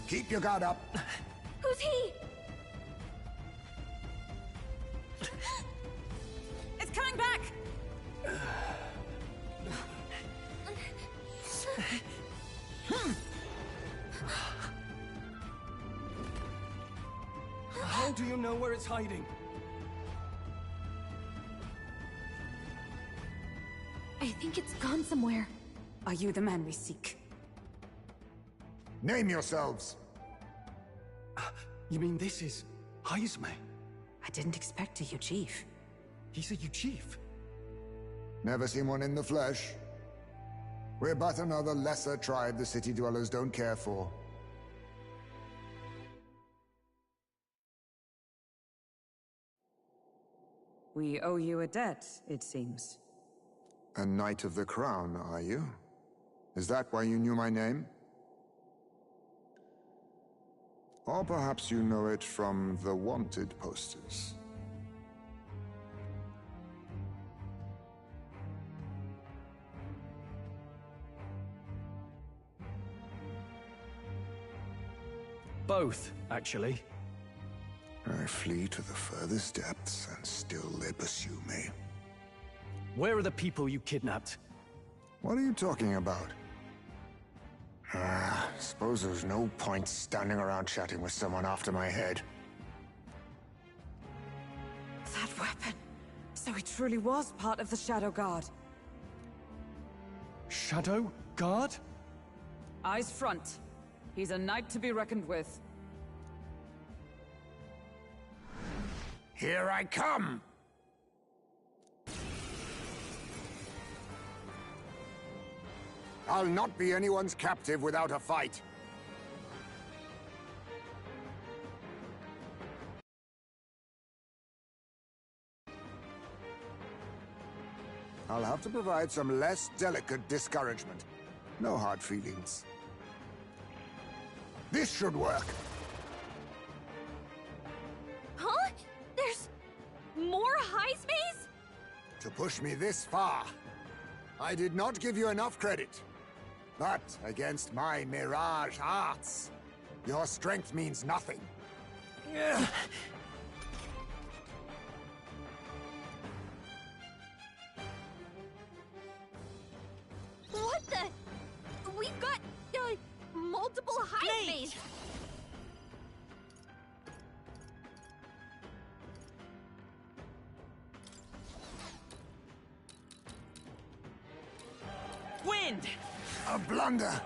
Keep your guard up. Who's he? It's coming back! How do you know where it's hiding? I think it's gone somewhere. Are you the man we seek? Name yourselves. You mean this is Heisme? I didn't expect you, Chief. He's a chief. Never seen one in the flesh. We're but another lesser tribe the city dwellers don't care for. We owe you a debt, it seems. A Knight of the Crown, are you? Is that why you knew my name? Or perhaps you know it from the wanted posters. Both, actually. I flee to the furthest depths, and still they pursue me. Where are the people you kidnapped? What are you talking about? Suppose there's no point standing around chatting with someone after my head. That weapon. So he truly was part of the Shadow Guard. Shadow Guard? Eyes front. He's a knight to be reckoned with. Here I come! I'll not be anyone's captive without a fight. I'll have to provide some less delicate discouragement. No hard feelings. This should work. Huh? There's more Heismes? To push me this far, I did not give you enough credit. But against my mirage arts, your strength means nothing. What the? We've got, multiple Heismes! Wind! A blunder.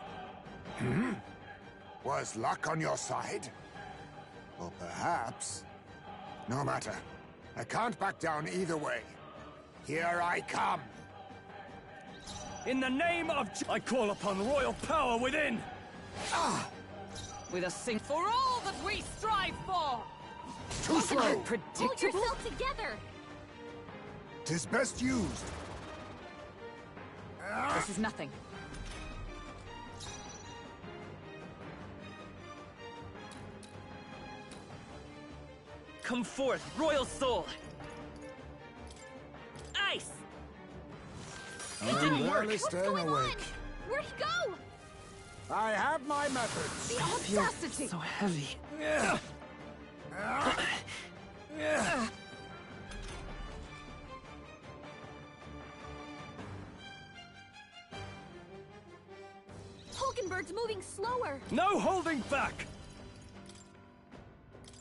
Was luck on your side? Or perhaps... No matter. I can't back down either way. Here I come. In the name of I call upon royal power within! With a sing for all that we strive for! Too slow! Hold Predictable? yourself together! 'Tis best used. This is nothing. Come forth, royal soul! Ice! It didn't work. What's Staying going on? awake. Where'd he go? I have my methods. The audacity! So heavy. Hulkenberg's moving slower! No holding back!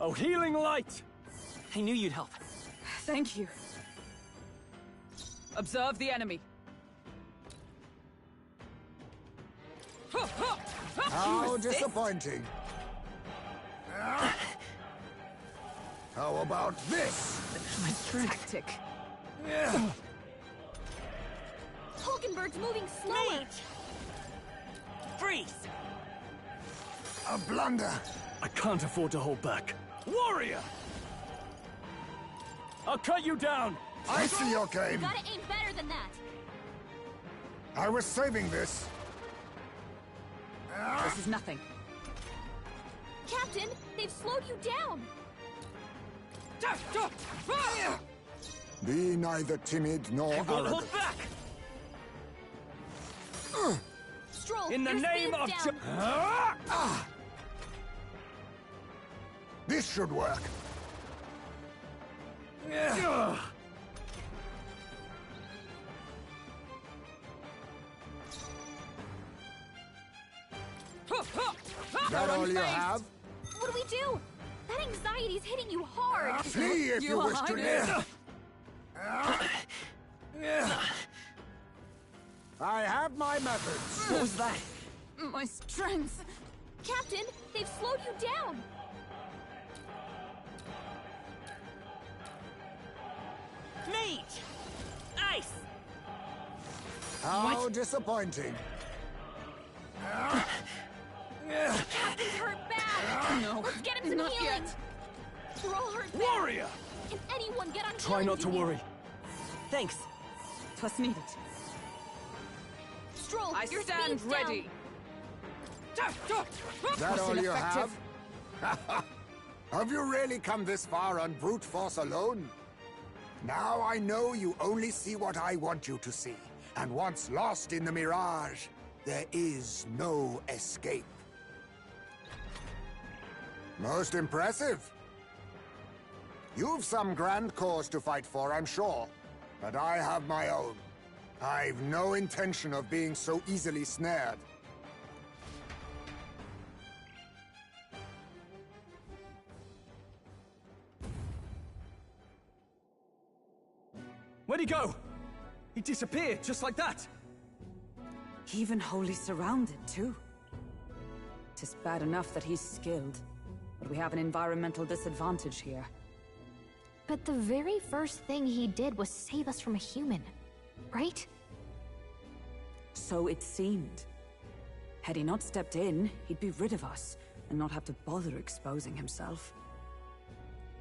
Oh, healing light! I knew you'd help. Thank you. Observe the enemy. How disappointing. How about this? My tactic. Hulkenberg's moving slower! Freeze! A blunder. I can't afford to hold back. Warrior! I'll cut you down! I see your You game. gotta aim better than that! I was saving this. This is nothing. Captain, they've slowed you down! Be neither timid nor I won't arrogant. hold back! Stroll, Stroll, In the your name speed's of down. This should work. That all you have? What do we do? That anxiety's hitting you hard. Flee if you wish to live. I have my methods. What was that? My strength. Captain, they've slowed you down. Mage! Ice! How disappointing. Captain's hurt bad. No, Let's get him some not healing. yet. We're all hurt bad. Warrior! Can anyone get on Try healing not to duty? worry. Thanks. 'Twas needed. Stroll, I your stand speed's ready. That all you have? Have you really come this far on brute force alone? Now I know you only see what I want you to see. And once lost in the mirage, there is no escape. Most impressive. You've some grand cause to fight for, I'm sure. But I have my own. I've no intention of being so easily snared. Where'd he go? He disappeared, just like that. Even wholly surrounded, too. 'Tis bad enough that he's skilled, but we have an environmental disadvantage here. But the very first thing he did was save us from a human, right? So it seemed. Had he not stepped in, he'd be rid of us, and not have to bother exposing himself.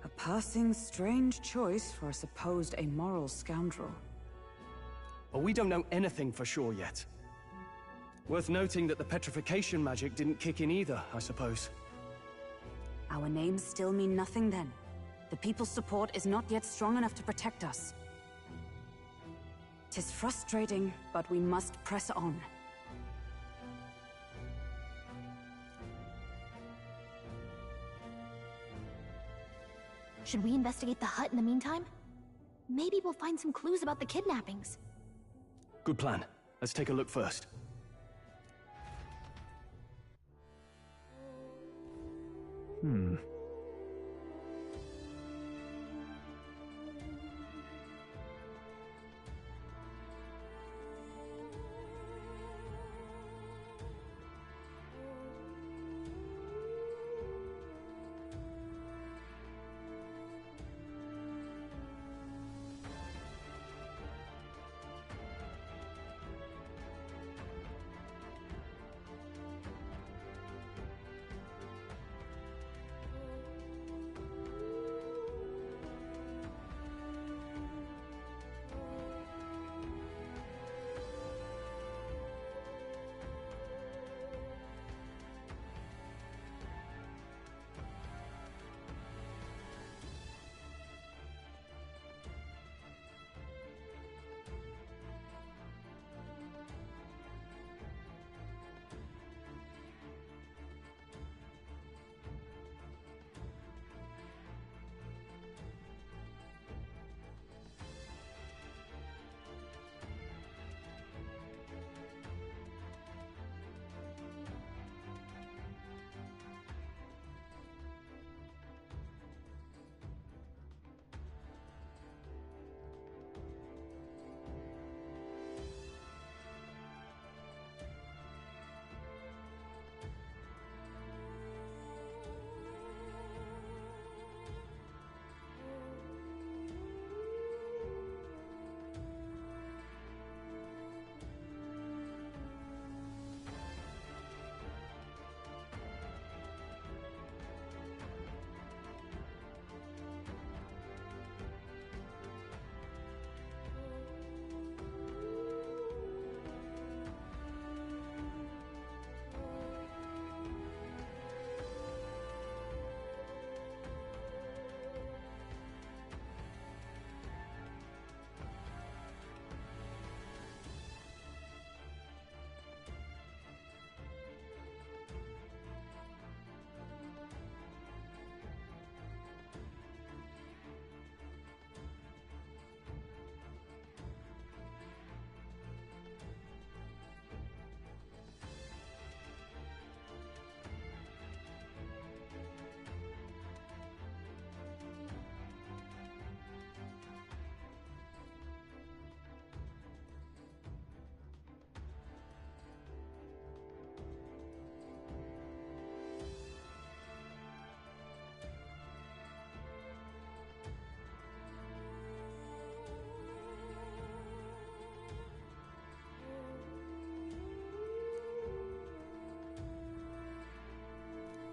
A passing strange choice for a supposed amoral scoundrel. But we don't know anything for sure yet. Worth noting that the petrification magic didn't kick in either, I suppose. Our names still mean nothing then. The people's support is not yet strong enough to protect us. 'Tis frustrating, but we must press on. Should we investigate the hut in the meantime? Maybe we'll find some clues about the kidnappings. Good plan. Let's take a look first.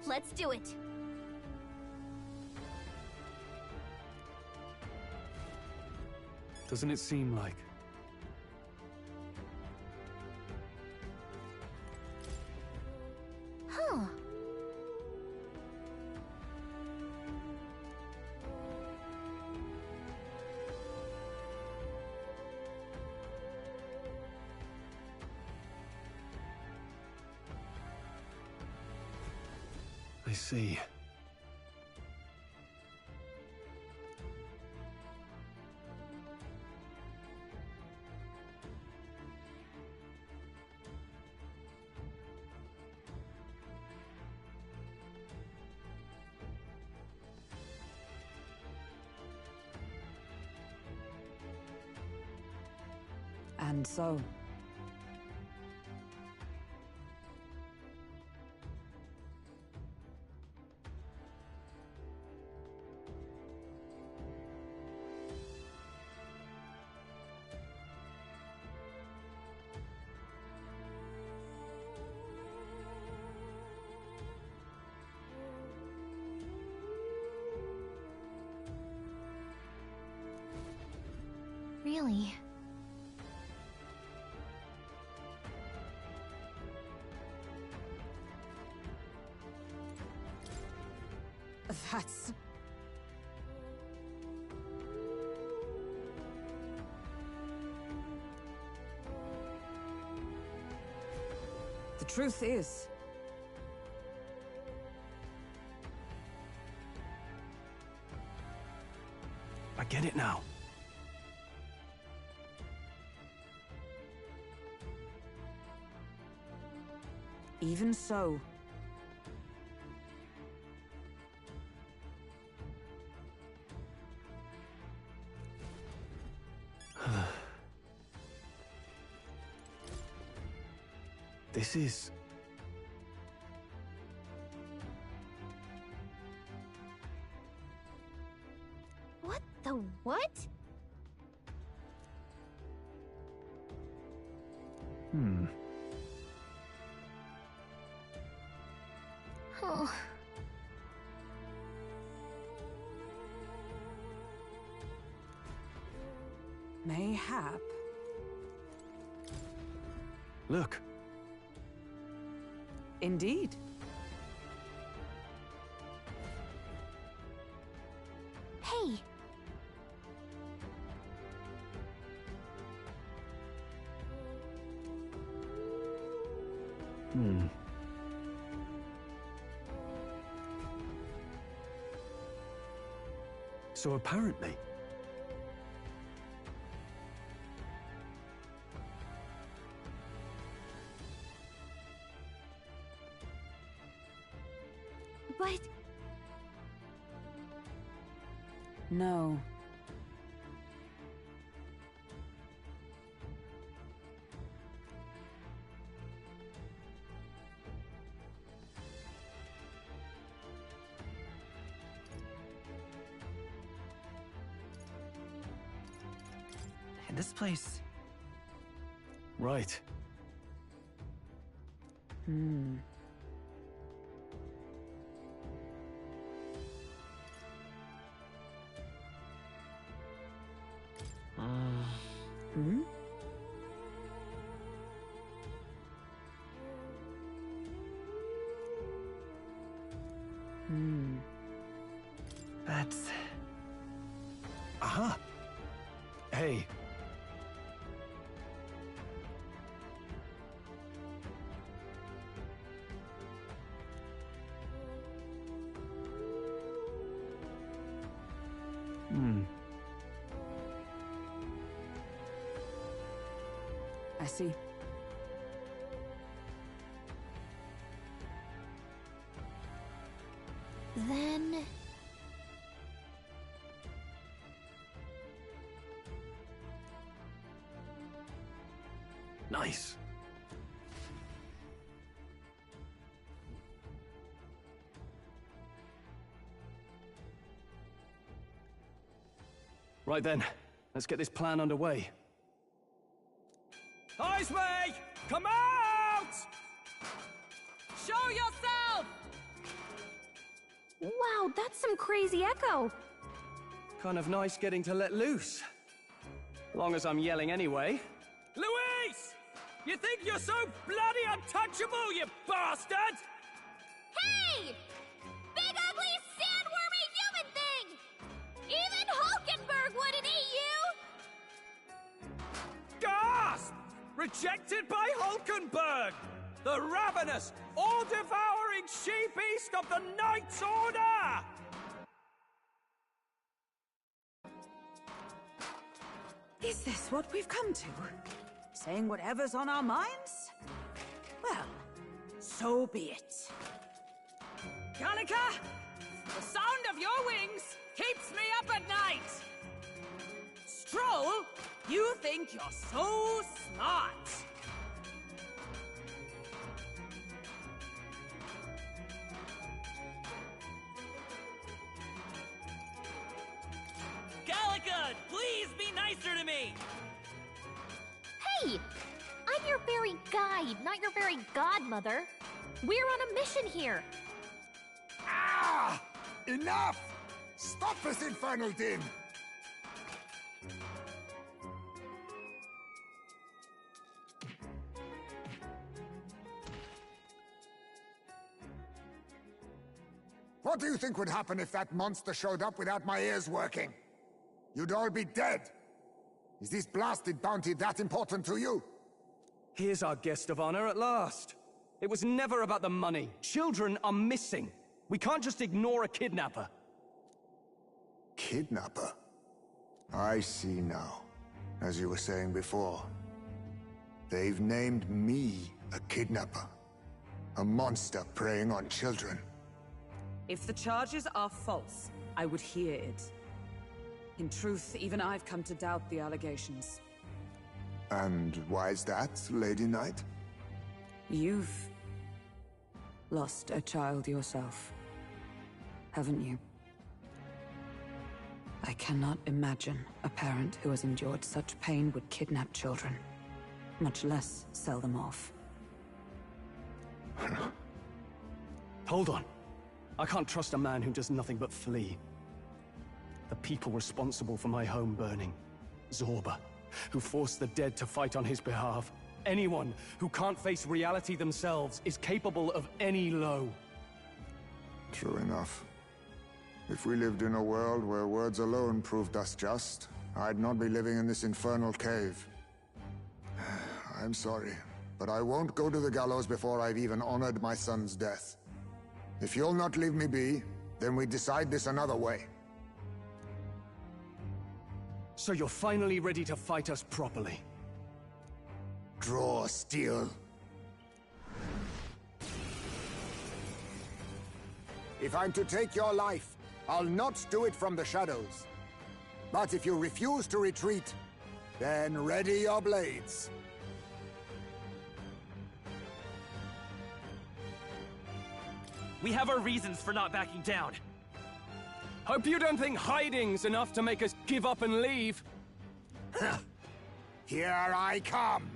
Let's do it. Doesn't it seem like? Huh. I see. And so, Really? that's... The truth is, I get it now. even so, This is... What the what? Oh. mayhap. Look. Indeed. Hey! So apparently... But... No. In this place... Right. That's... Aha! Hey. I see. Then... Nice. Right then, let's get this plan underway. Ice May! Come out! Show yourself! Wow, that's some crazy echo. Kind of nice getting to let loose. Long as I'm yelling anyway. Luis! You think you're so bloody untouchable, you bastard? Hey! Big ugly sandwormy human thing! Even Hulkenberg wouldn't eat you! Gasp! Rejected by Hulkenberg! The ravenous, all-devouring she-beast of the Knight's Order! Is this what we've come to? Saying whatever's on our minds? Well, so be it. Gallica, the sound of your wings keeps me up at night. Stroll, you think you're so smart. Gallica, please be nicer to me! Hey! I'm your fairy guide, not your fairy godmother. We're on a mission here. Ah! Enough! Stop this infernal din! What do you think would happen if that monster showed up without my ears working? You'd all be dead! Is this blasted bounty that important to you? Here's our guest of honor at last. It was never about the money. Children are missing. We can't just ignore a kidnapper. Kidnapper? I see now. As you were saying before. They've named me a kidnapper. A monster preying on children. If the charges are false, I would hear it. In truth, even I've come to doubt the allegations. And why is that, Lady Knight? You've lost a child yourself, haven't you? I cannot imagine a parent who has endured such pain would kidnap children, much less sell them off. Hold on. I can't trust a man who does nothing but flee. The people responsible for my home burning. Zorba, who forced the dead to fight on his behalf. Anyone who can't face reality themselves is capable of any low. True enough. If we lived in a world where words alone proved us just, I'd not be living in this infernal cave. I'm sorry, but I won't go to the gallows before I've even honored my son's death. If you'll not leave me be, then we decide this another way. So you're finally ready to fight us properly. Draw steel. If I'm to take your life, I'll not do it from the shadows. But if you refuse to retreat, then ready your blades. We have our reasons for not backing down. Hope you don't think hiding's enough to make us give up and leave. Here I come.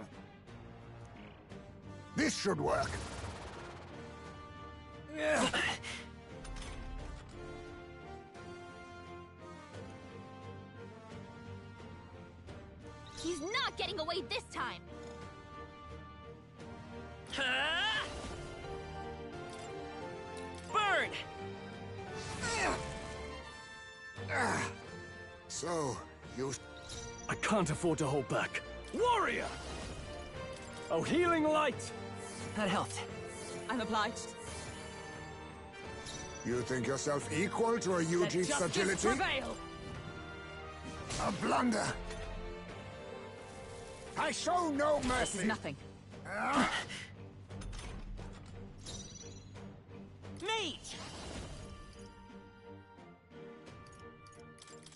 This should work. He's not getting away this time! Burn! So, you... I can't afford to hold back. Warrior! Oh, healing light! That helped. I'm obliged. You think yourself equal to a Let Yuji's justice agility? prevail! A blunder! I show no mercy! This is nothing. Meat!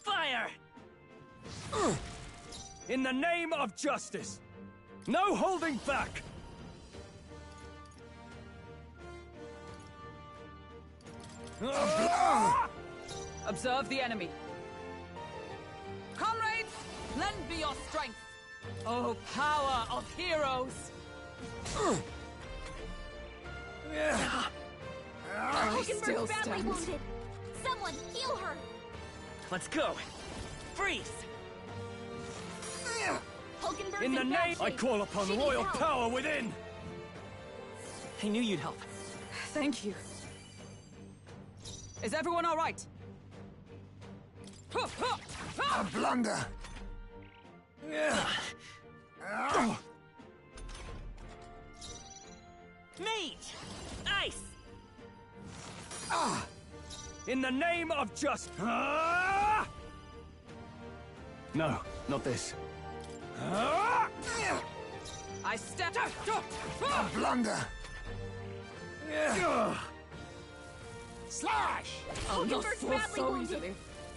Fire! In the name of justice! No holding back! Observe the enemy. Comrades, lend me your strength. Oh, power of heroes! Hulkenberg's Still badly stands. wounded. Someone heal her! Let's go. Freeze! Hulkenberg's In the bad name, shape. I call upon She needs royal help. power within! I knew you'd help. Thank you. Is everyone all right? A blunder! Mage! Ice! In the name of just... No, not this. I stepped. A blunder! Slash! Oh, you'll Hulkenberg's fall badly so wounded. easily.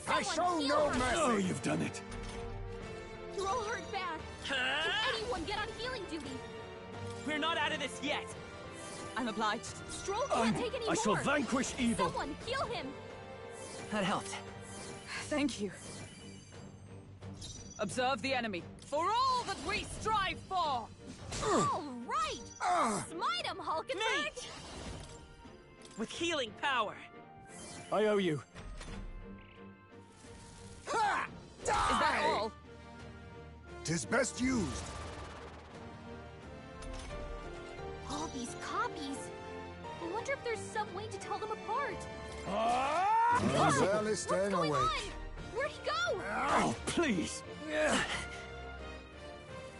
I Someone show heal no her. mercy! Oh, you've done it. You're all hurt bad. Can anyone get on healing duty? We're not out of this yet. I'm obliged. Stroll can't take any I shall more. vanquish evil! Someone heal him. That helped. Thank you. Observe the enemy. For all that we strive for! All right. Smite him, Hulkenberg. Mage! With healing power. I owe you. Ha! Is that all? 'Tis best used. All these copies. I wonder if there's some way to tell them apart. I'm barely What's staying going awake. on? Where'd he go? Oh, please.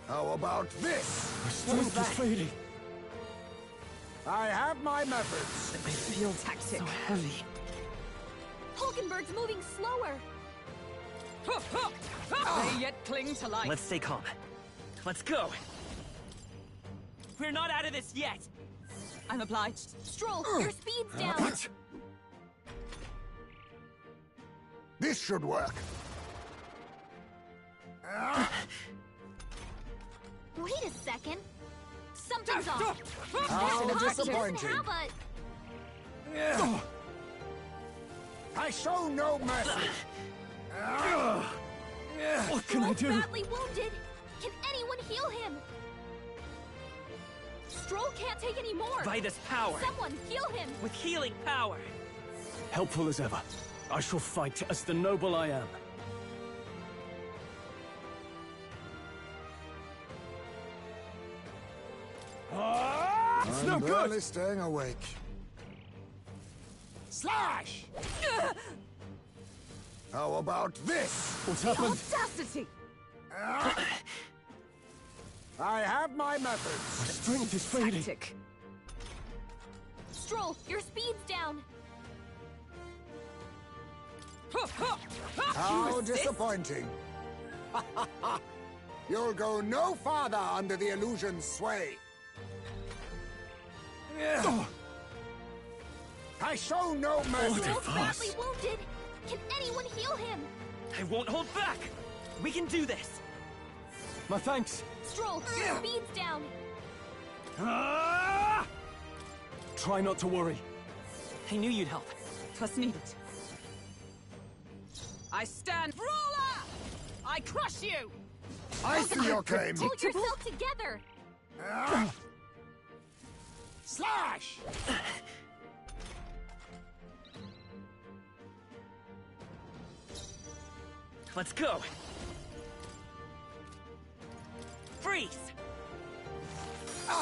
How about this? Strength is fading. I have my methods. I feel tactic. So heavy. Hulkenberg's moving slower. They yet cling to life. Let's stay calm. Let's go. We're not out of this yet. I'm obliged. Stroll, your speed's down. What? This should work. Wait a second. Something's off. How This copy doesn't disappointing. have a... I show no mercy. What can I Stroll's do? badly wounded. Can anyone heal him? Stroll can't take any more. By this power. Someone heal him. With healing power. Helpful as ever. I shall fight as the noble I am. It's no good. barely staying awake. Slash! How about this? What's The happened? audacity! I have my methods. Strength is fading. Tactic. Stroll, your speed's down. How disappointing. You'll go no farther under the illusion's sway. I show no mercy. Stroll's fast. badly wounded. Can anyone heal him? I won't hold back. We can do this. My thanks. Stroll, your speed's down. Try not to worry. I knew you'd help. 'Twas needed. I stand. Brawler! I crush you! I see your claim. Hold yourself together. Slash! Let's go. Freeze.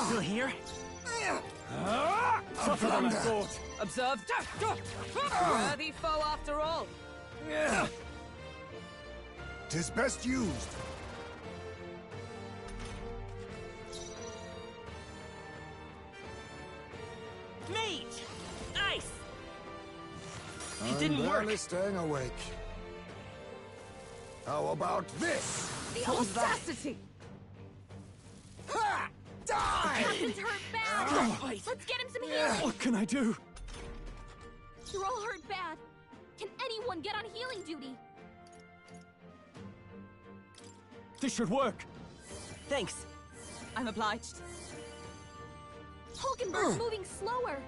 Still here? Tougher than I thought. Observe. Worthy foe after all. 'Tis best used. Mage! Ice! It I'm didn't barely work. staying awake. How about this? The audacity! Ha! Die! Captain's hurt bad. Let's get him some healing. What can I do? You're all hurt bad. Can anyone get on healing duty? This should work. Thanks. I'm obliged. Hulkenberg's moving slower.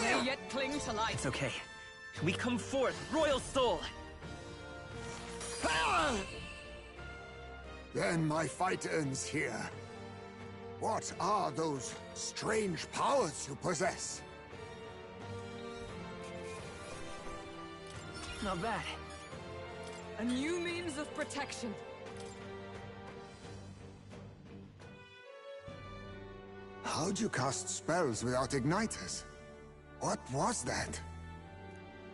They yet cling to life. It's okay. We come forth, Royal Soul. Then my fight ends here. What are those strange powers you possess? Not bad. A new means of protection. How'd you cast spells without igniters? What was that?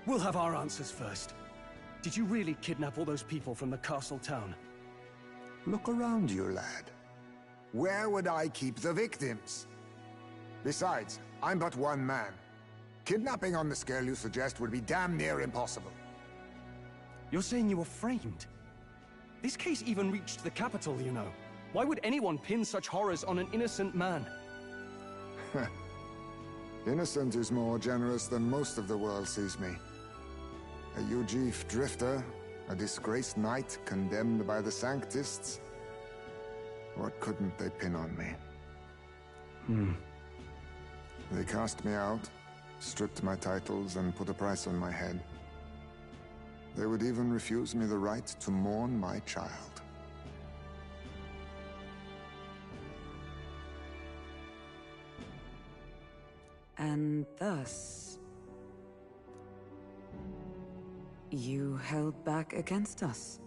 We'll have our answers first. Did you really kidnap all those people from the castle town? Look around you, lad. Where would I keep the victims? Besides, I'm but one man. Kidnapping on the scale you suggest would be damn near impossible. You're saying you were framed? This case even reached the capital, you know. Why would anyone pin such horrors on an innocent man? Innocent is more generous than most of the world sees me. A Ujif drifter, a disgraced knight condemned by the Sanctists. What couldn't they pin on me? They cast me out, stripped my titles, and put a price on my head. They would even refuse me the right to mourn my child. And thus, you held back against us,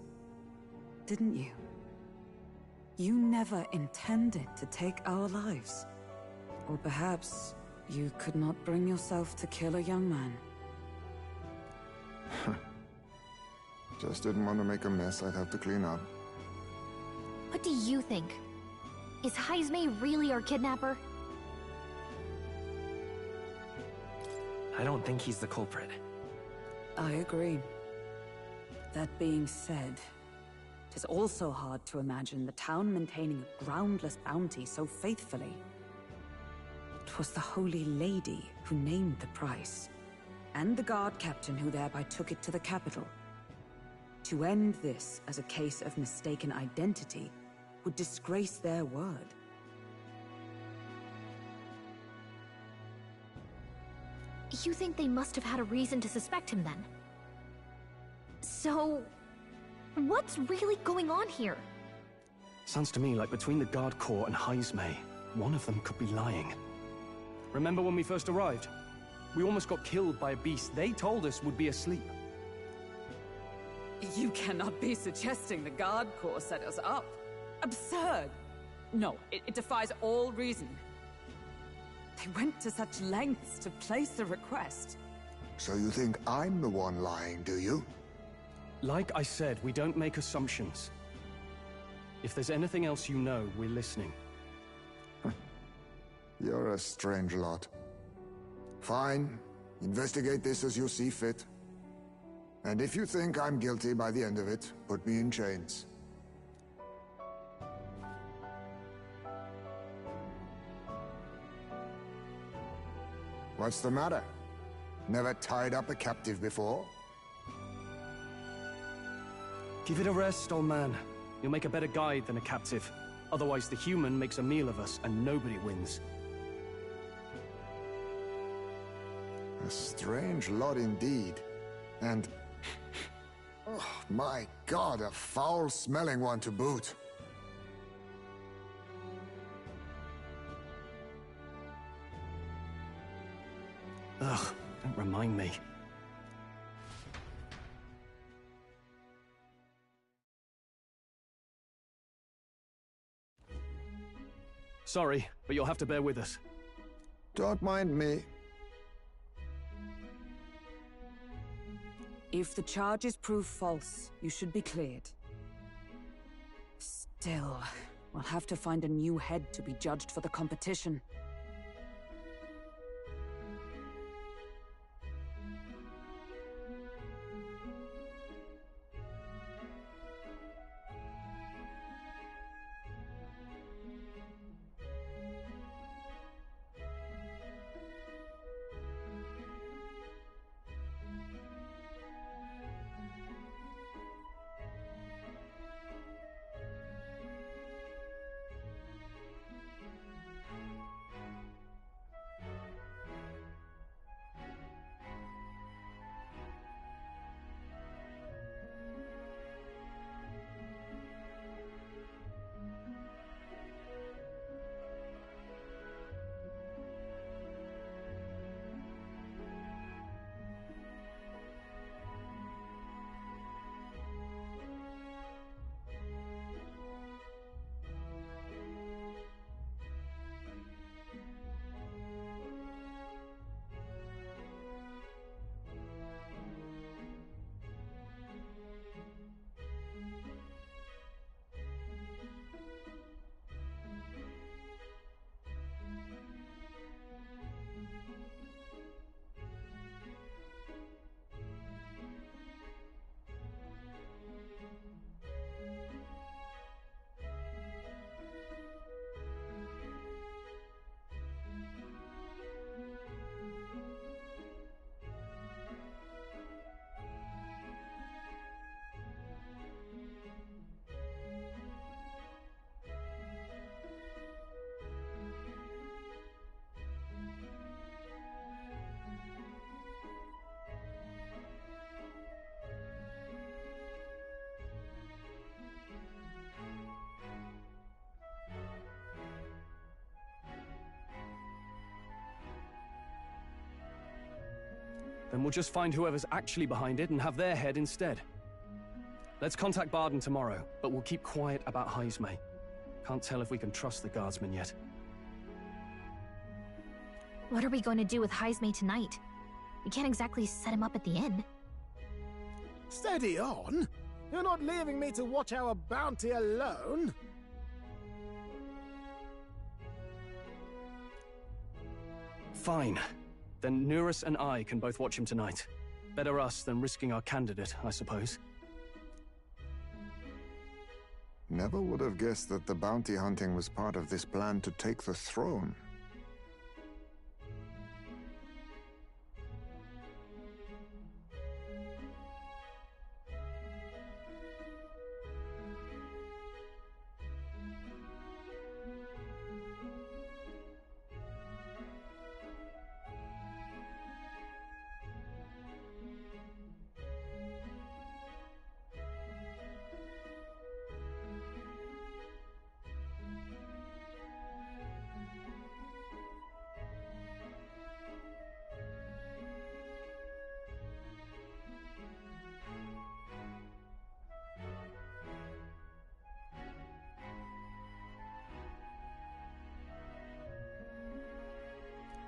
didn't you? You never intended to take our lives. Or perhaps you could not bring yourself to kill a young man. Just didn't want to make a mess I'd have to clean up. What do you think? Is Heismay really our kidnapper? I don't think he's the culprit. I agree. That being said, it is also hard to imagine the town maintaining a groundless bounty so faithfully. It was the Holy Lady who named the price, and the guard captain who thereby took it to the capital. To end this as a case of mistaken identity would disgrace their word. You think they must have had a reason to suspect him then? So, what's really going on here? Sounds to me like between the Guard Corps and Heismay, one of them could be lying. Remember when we first arrived? We almost got killed by a beast they told us would be asleep. You cannot be suggesting the Guard Corps set us up. Absurd! No, it defies all reason. They went to such lengths to place the request. So you think I'm the one lying, do you? Like I said, we don't make assumptions. If there's anything else you know, we're listening. You're a strange lot. Fine. Investigate this as you see fit. And if you think I'm guilty by the end of it, put me in chains. What's the matter? Never tied up a captive before? Give it a rest, old man. You'll make a better guide than a captive. Otherwise, the human makes a meal of us, and nobody wins. A strange lot indeed. And... oh, my God, a foul-smelling one to boot. Ugh, don't remind me. Sorry, but you'll have to bear with us. Don't mind me. If the charges prove false, you should be cleared. Still, we'll have to find a new head to be judged for the competition. Then we'll just find whoever's actually behind it and have their head instead. Let's contact Barden tomorrow, but we'll keep quiet about Heismay. Can't tell if we can trust the guardsman yet. What are we going to do with Heismay tonight? We can't exactly set him up at the inn. Steady on! You're not leaving me to watch our bounty alone! Fine. Then Nurus and I can both watch him tonight. Better us than risking our candidate, I suppose. Never would have guessed that the bounty hunting was part of this plan to take the throne.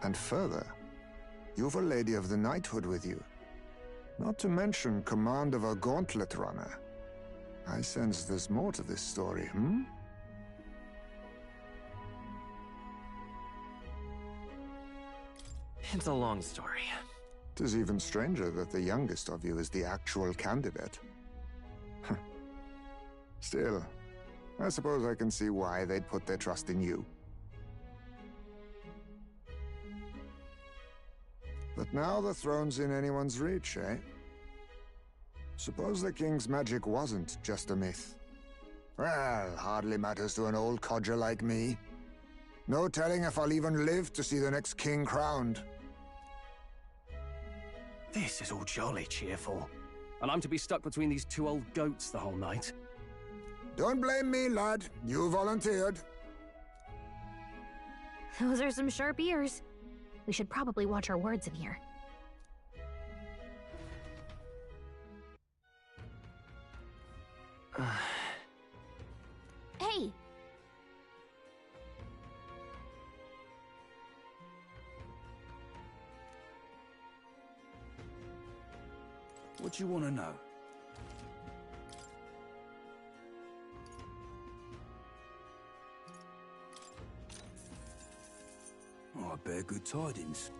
And further, you've a Lady of the Knighthood with you. Not to mention command of a gauntlet runner. I sense there's more to this story, hmm? It's a long story. 'Tis even stranger that the youngest of you is the actual candidate. Still, I suppose I can see why they'd put their trust in you. But now the throne's in anyone's reach, eh? Suppose the king's magic wasn't just a myth. Well, hardly matters to an old codger like me. No telling if I'll even live to see the next king crowned. This is all jolly cheerful. And I'm to be stuck between these two old goats the whole night. Don't blame me, lad. You volunteered. Those are some sharp ears. We should probably watch our words in here. Hey! What do you want to know? Oh, I bear good tidings.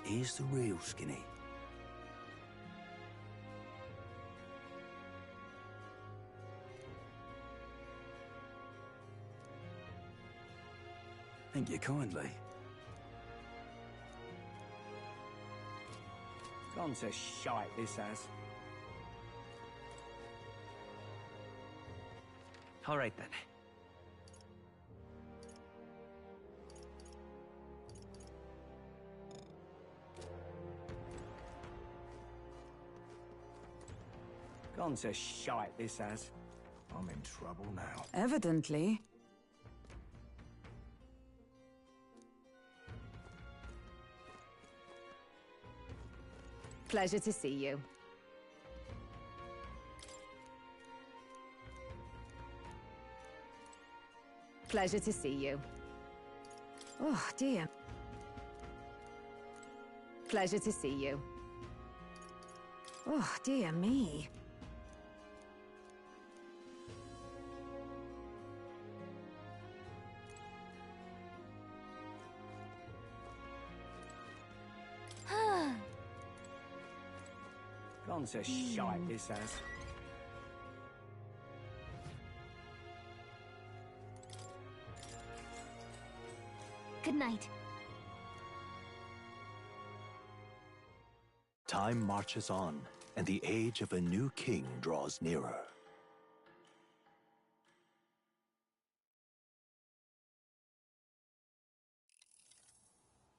Here's the real Skinny. Thank you kindly. Gone to shite, this has. All right, then. Gone to shite, this has. I'm in trouble now. Evidently. Pleasure to see you. Pleasure to see you. Oh, dear. Pleasure to see you. Oh, dear me. Gone to shite, this has. Good night. Time marches on, and the age of a new king draws nearer.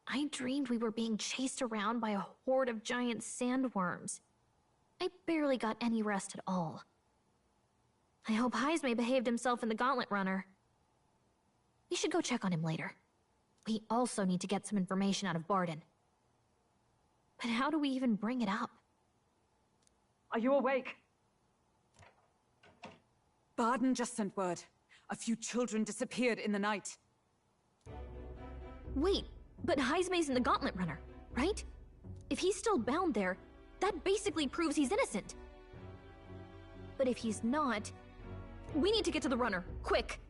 I dreamed we were being chased around by a horde of giant sandworms. I barely got any rest at all. I hope Heismay behaved himself in the Gauntlet Runner. We should go check on him later. We also need to get some information out of Barden. But how do we even bring it up? Are you awake? Barden just sent word. A few children disappeared in the night. Wait, but Heismay's in the Gauntlet Runner, right? If he's still bound there, that basically proves he's innocent. But if he's not, we need to get to the runner, quick!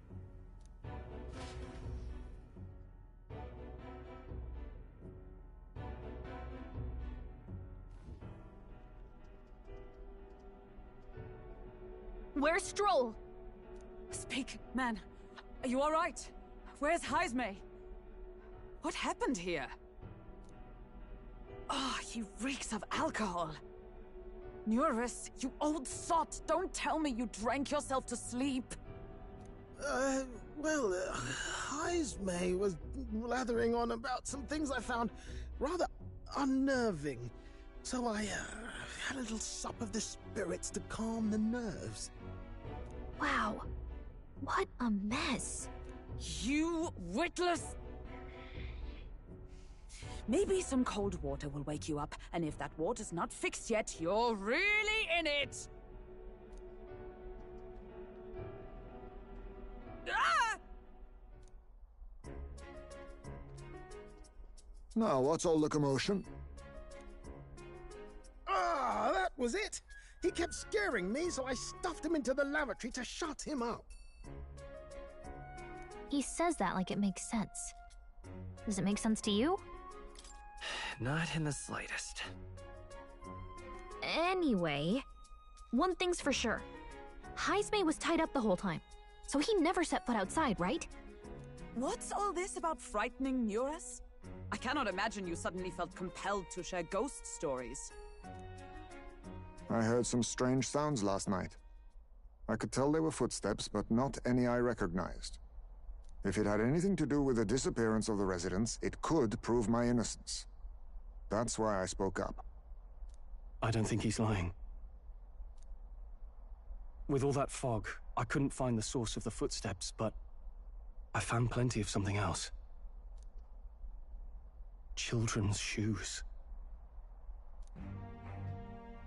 Where's Stroll? Speak, man. Are you all right? Where's Heismay? What happened here? Oh, he reeks of alcohol. Neurus, you old sot, don't tell me you drank yourself to sleep. Heismay was blathering on about some things I found rather unnerving. So I had a little sup of the spirits to calm the nerves. Wow, what a mess. You witless... Maybe some cold water will wake you up, and if that water's not fixed yet, you're really in it! Ah! Now, what's all the commotion? Ah, that was it! He kept scaring me, so I stuffed him into the lavatory to shut him up. He says that like it makes sense. Does it make sense to you? Not in the slightest. Anyway, one thing's for sure. Heismay was tied up the whole time, so he never set foot outside, right? What's all this about frightening Neurus? I cannot imagine you suddenly felt compelled to share ghost stories. I heard some strange sounds last night. I could tell they were footsteps, but not any I recognized. If it had anything to do with the disappearance of the residents, it could prove my innocence. That's why I spoke up. I don't think he's lying. With all that fog, I couldn't find the source of the footsteps, but I found plenty of something else. Children's shoes.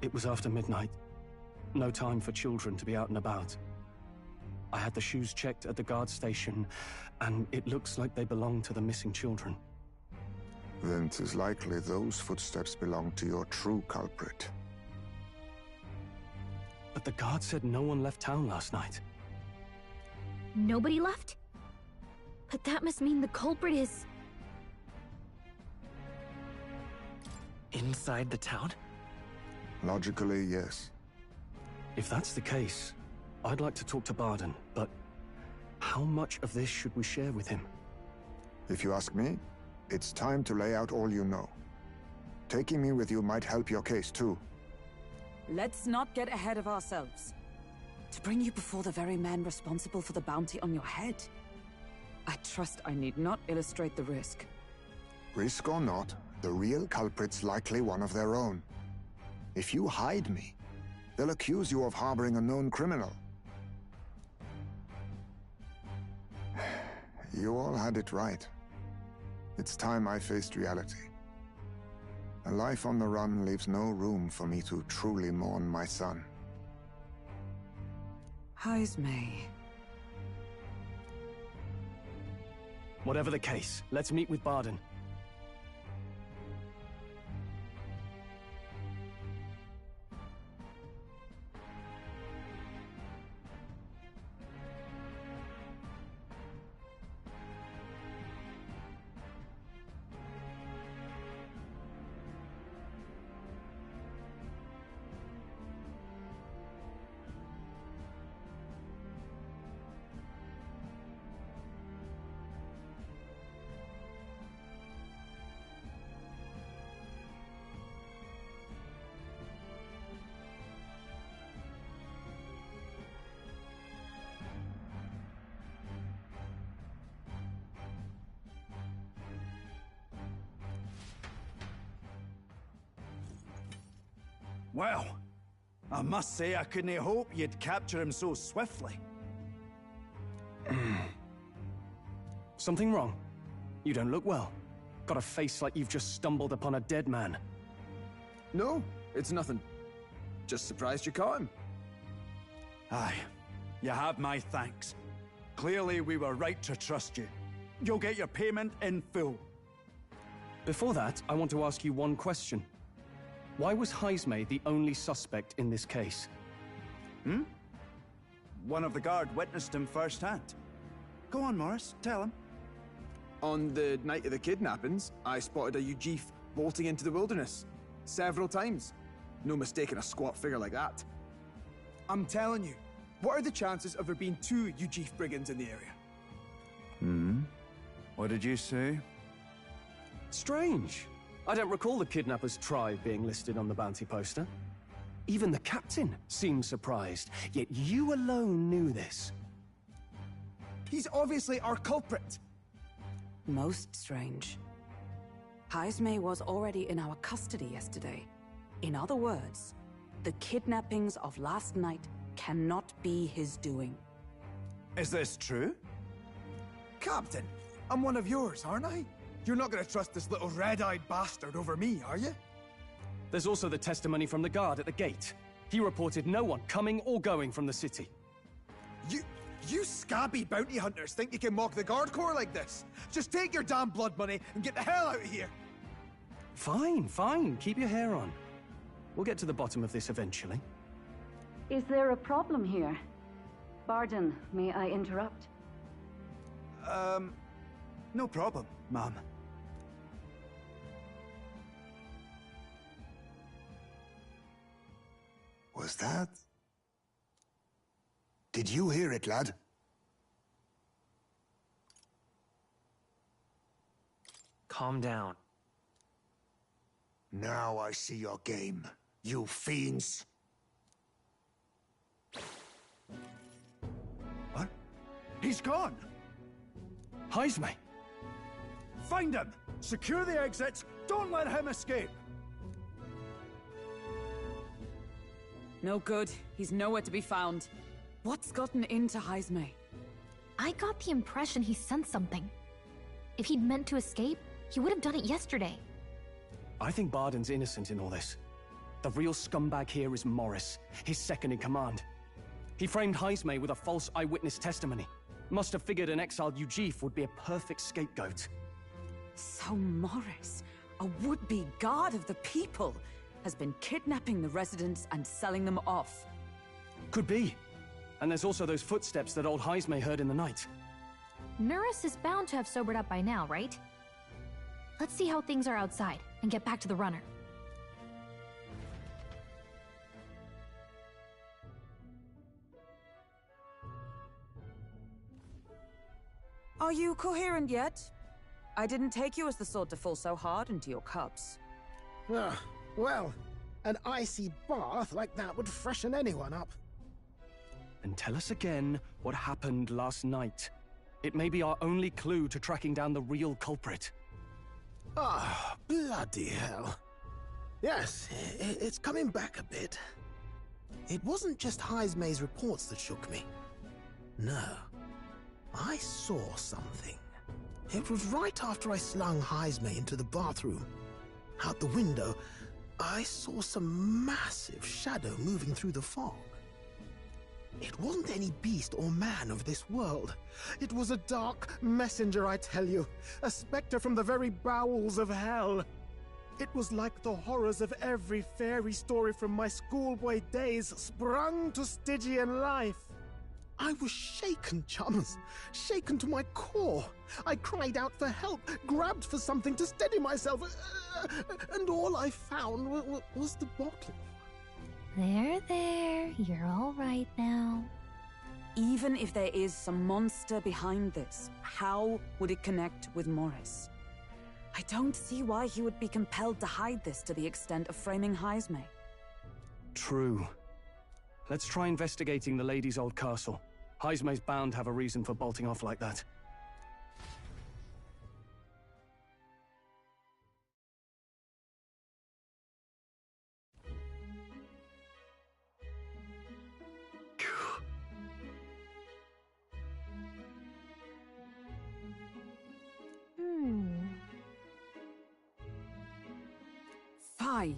It was after midnight. No time for children to be out and about. I had the shoes checked at the guard station, and it looks like they belong to the missing children. Then 'tis likely those footsteps belong to your true culprit. But the guard said no one left town last night. Nobody left? But that must mean the culprit is... Inside the town? Logically, yes. If that's the case, I'd like to talk to Barden, but how much of this should we share with him? If you ask me, it's time to lay out all you know. Taking me with you might help your case, too. Let's not get ahead of ourselves. To bring you before the very man responsible for the bounty on your head. I trust I need not illustrate the risk. Risk or not, the real culprit's likely one of their own. If you hide me, they'll accuse you of harboring a known criminal. You all had it right. It's time I faced reality. A life on the run leaves no room for me to truly mourn my son. Heismay. Whatever the case, let's meet with Barden. Well, I must say I couldn't hope you'd capture him so swiftly. Something wrong? You don't look well. Got a face like you've just stumbled upon a dead man. No, it's nothing. Just surprised you caught him. Aye, you have my thanks. Clearly we were right to trust you. You'll get your payment in full. Before that, I want to ask you one question. Why was Heismay the only suspect in this case? One of the guard witnessed him firsthand. Go on, Morris, tell him. On the night of the kidnappings, I spotted a Ujif bolting into the wilderness. Several times. No mistaking a squat figure like that. I'm telling you, what are the chances of there being 2 Ujif brigands in the area? What did you say? Strange. I don't recall the kidnappers' tribe being listed on the bounty poster. Even the captain seemed surprised, yet you alone knew this. He's obviously our culprit. Most strange. Heismay was already in our custody yesterday. In other words, the kidnappings of last night cannot be his doing. Is this true? Captain, I'm one of yours, aren't I? You're not gonna trust this little red-eyed bastard over me, are you? There's also the testimony from the guard at the gate. He reported no one coming or going from the city. You scabby bounty hunters think you can mock the Guard Corps like this? Just take your damn blood money and get the hell out of here! Fine, fine. Keep your hair on. We'll get to the bottom of this eventually. Is there a problem here? Pardon, may I interrupt? No problem, ma'am. Was that? Did you hear it, lad? Calm down. Now I see your game, you fiends. What? He's gone! Heismay! Find him! Secure the exits! Don't let him escape! No good. He's nowhere to be found. What's gotten into Heismay? I got the impression he sensed something. If he'd meant to escape, he would have done it yesterday. I think Barden's innocent in all this. The real scumbag here is Morris, his second in command. He framed Heismay with a false eyewitness testimony. Must have figured an exiled Ujif would be a perfect scapegoat. So Morris, a would-be guard of the people, has been kidnapping the residents and selling them off. Could be. And there's also those footsteps that old Heismay heard in the night. Nurus is bound to have sobered up by now, right? Let's see how things are outside and get back to the runner. Are you coherent yet? I didn't take you as the sort to fall so hard into your cups. Well, an icy bath like that would freshen anyone up. And tell us again what happened last night. It may be our only clue to tracking down the real culprit. Ah, bloody hell. Yes, it's coming back a bit. It wasn't just Heismay's reports that shook me. No, I saw something. It was right after I slung Heismay into the bathroom. Out the window, I saw some massive shadow moving through the fog. It wasn't any beast or man of this world. It was a dark messenger, I tell you. A specter from the very bowels of hell. It was like the horrors of every fairy story from my schoolboy days sprung to Stygian life. I was shaken, chums. Shaken to my core. I cried out for help, grabbed for something to steady myself, and all I found was the bottle. There. You're all right now. Even if there is some monster behind this, how would it connect with Morris? I don't see why he would be compelled to hide this to the extent of framing Heismay. True. Let's try investigating the lady's old castle. Heismay's bound to have a reason for bolting off like that. Why?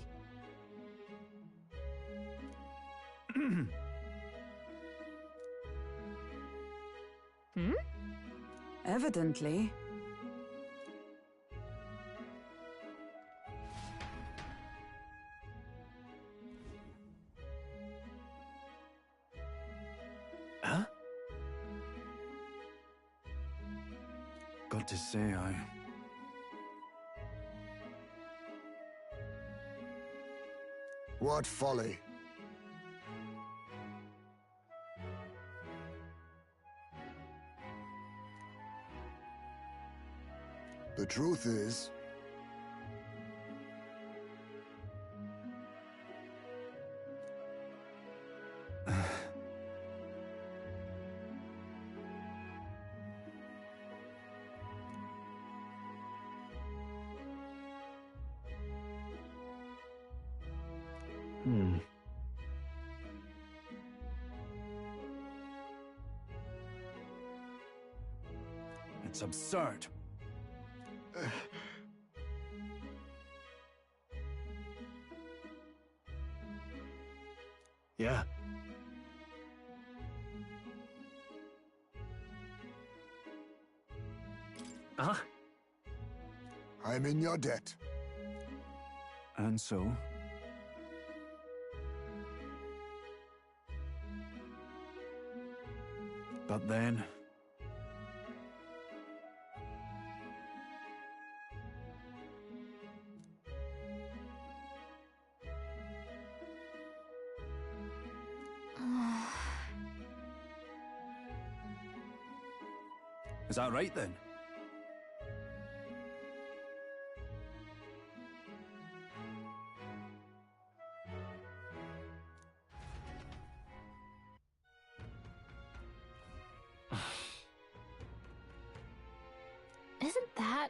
Evidently. Huh? Got to say, What folly. The truth is, it's absurd. Yeah. Huh? I'm in your debt. And so? But then... Is that right then? Isn't that...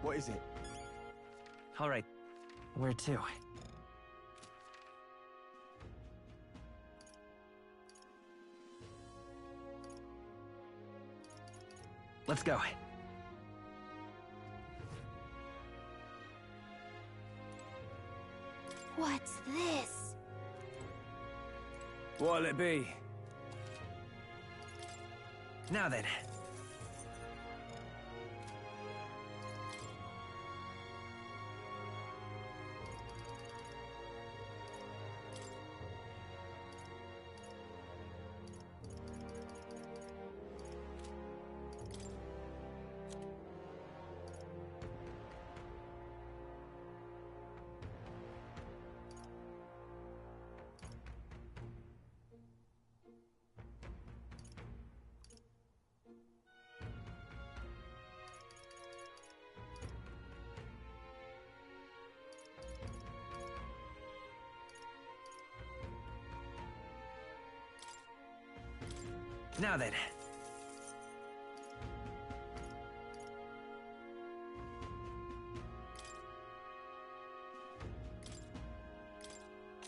What is it? All right. Where to? Let's go. What's this? What'll it be? Now then. Now then.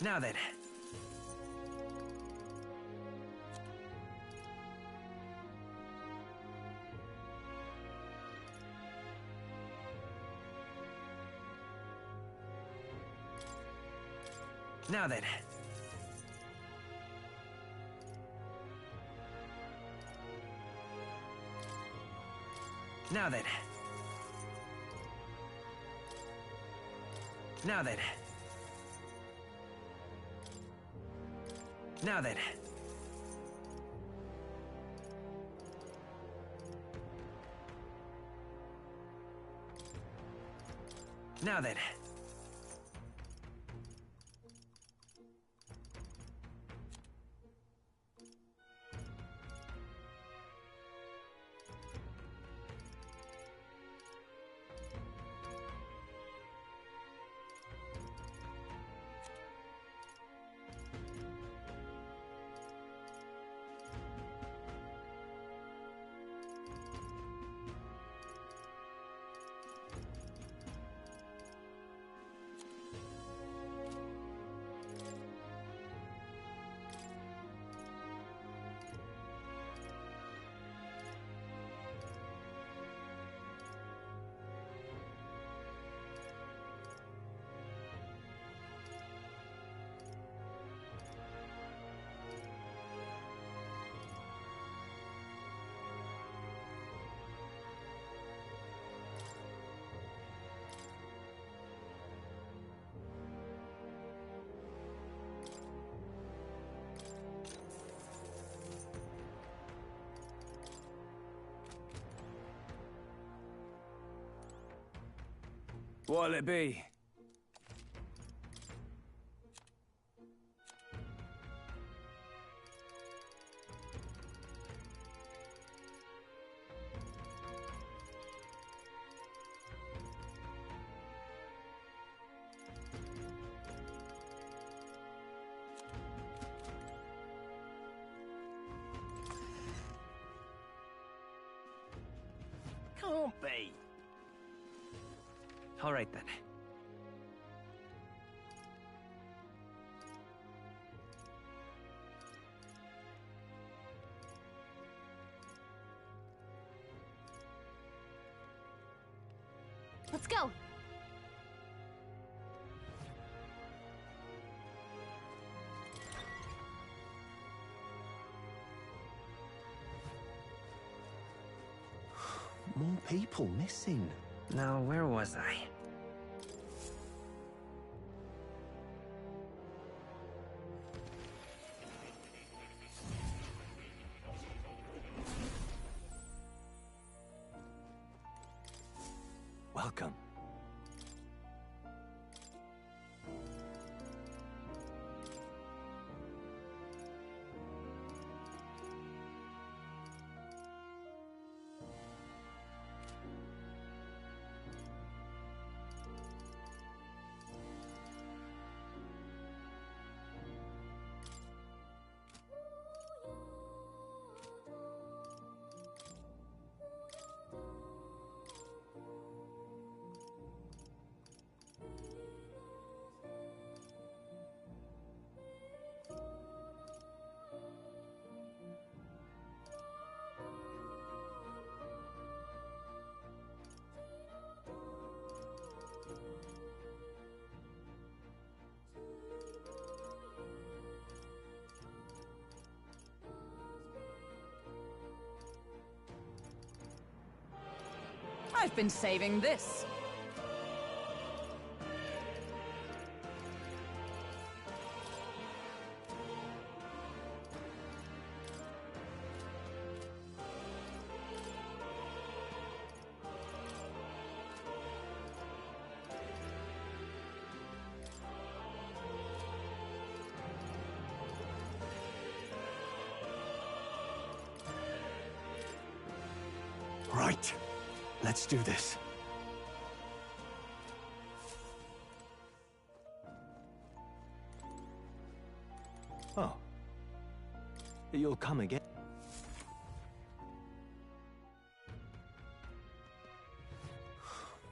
Now then. Now then. Now then. Now then. Now then. Now then. What'll it be? Can't be. All right then. Let's go. More people missing. Now, where was I? Welcome. I've been saving this. Right. Let's do this. Oh. You'll come again.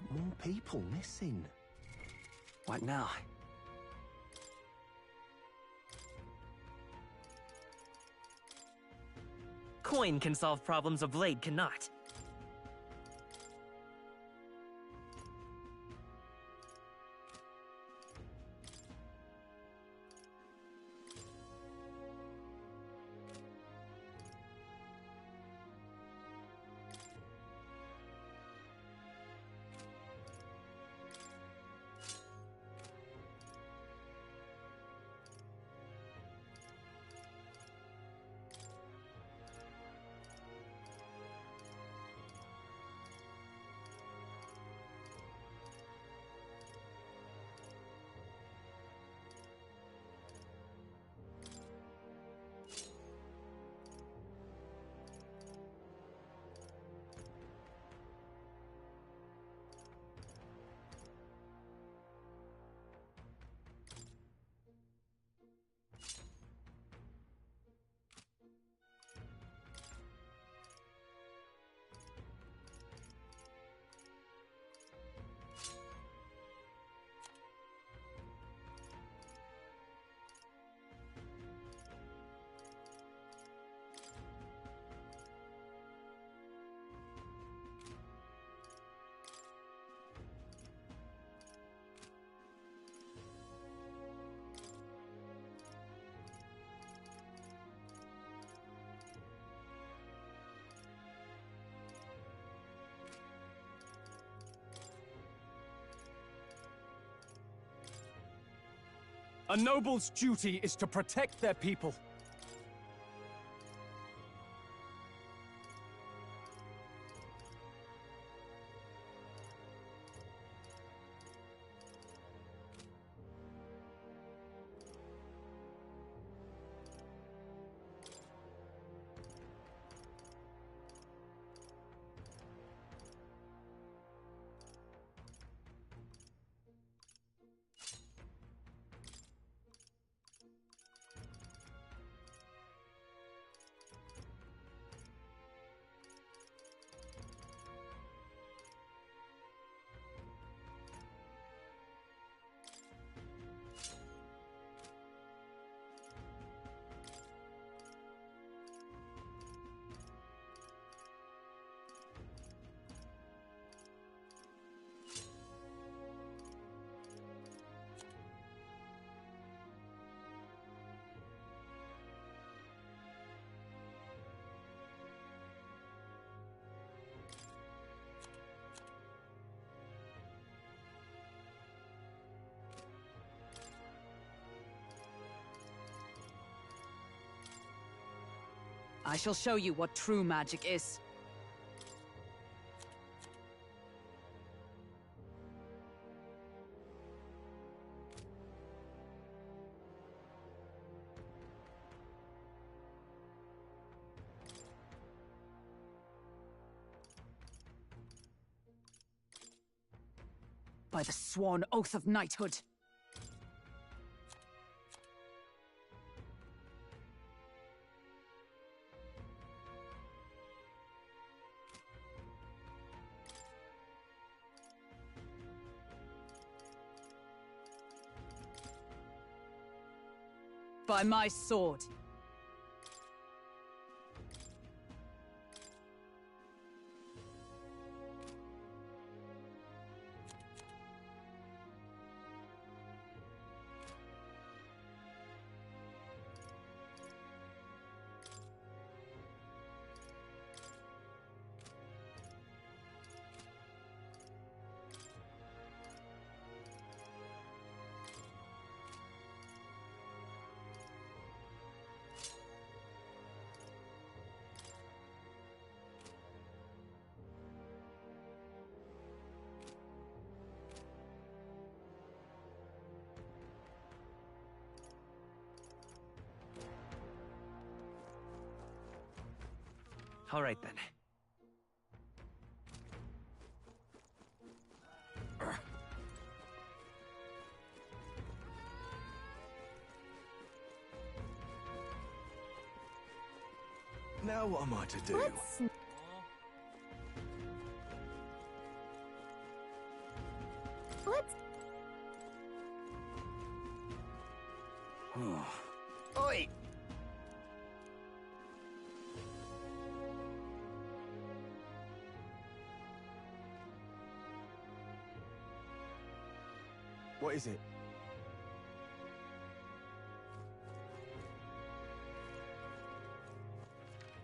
More people missing. What now? Coin can solve problems a blade cannot. A noble's duty is to protect their people. I shall show you what true magic is. By the sworn oath of knighthood. By my sword. All right then. Now what am I to do? Let's... Oi! What is it?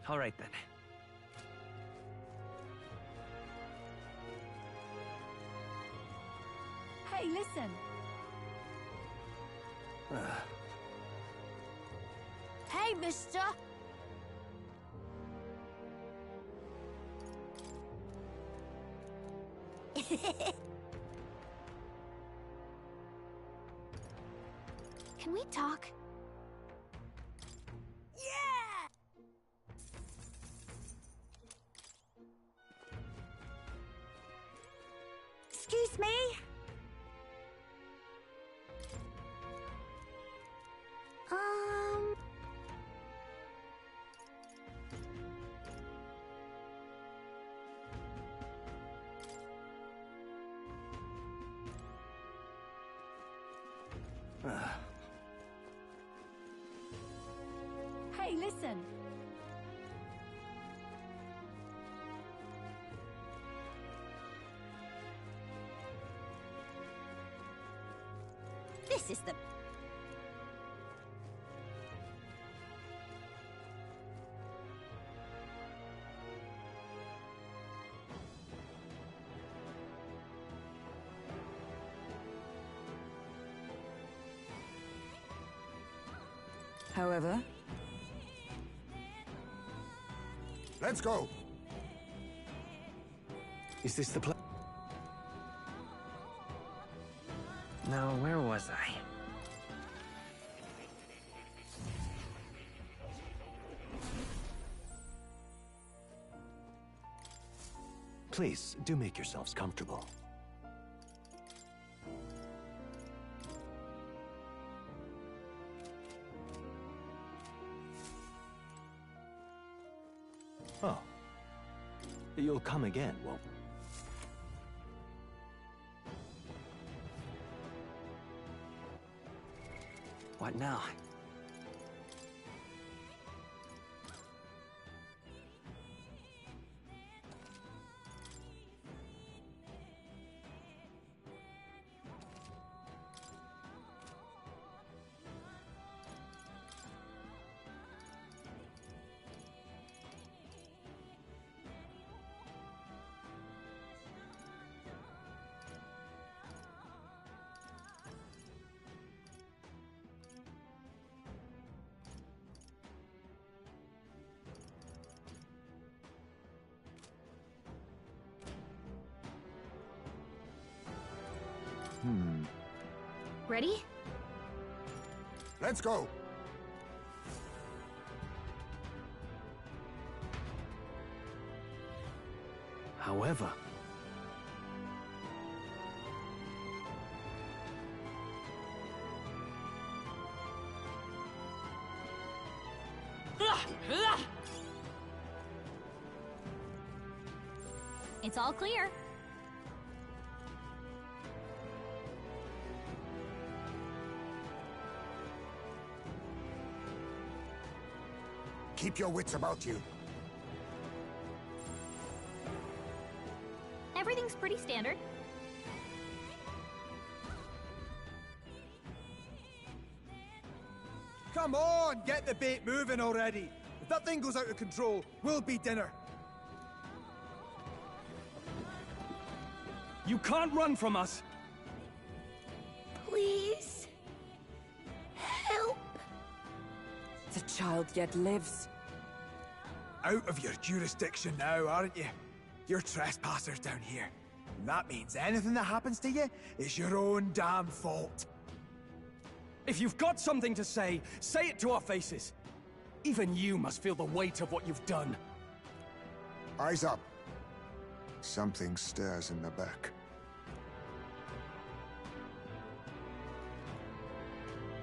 All right then. Hey, listen. Hey, mister. Can we talk? Yeah! Excuse me? Hey, listen. This is the... However... Let's go! Is this the place? Now, where was I? Please, do make yourselves comfortable. Oh. You'll come again, won't you? What now? Ready? Let's go. However, It's all clear. Keep your wits about you. Everything's pretty standard. Come on, get the bait moving already. If that thing goes out of control, we'll be dinner. You can't run from us! Please. Help. The child yet lives. Out of your jurisdiction now, aren't you? You're trespassers down here. And that means anything that happens to you is your own damn fault. If you've got something to say it to our faces. Even you must feel the weight of what you've done. Eyes up. Something stirs in the back.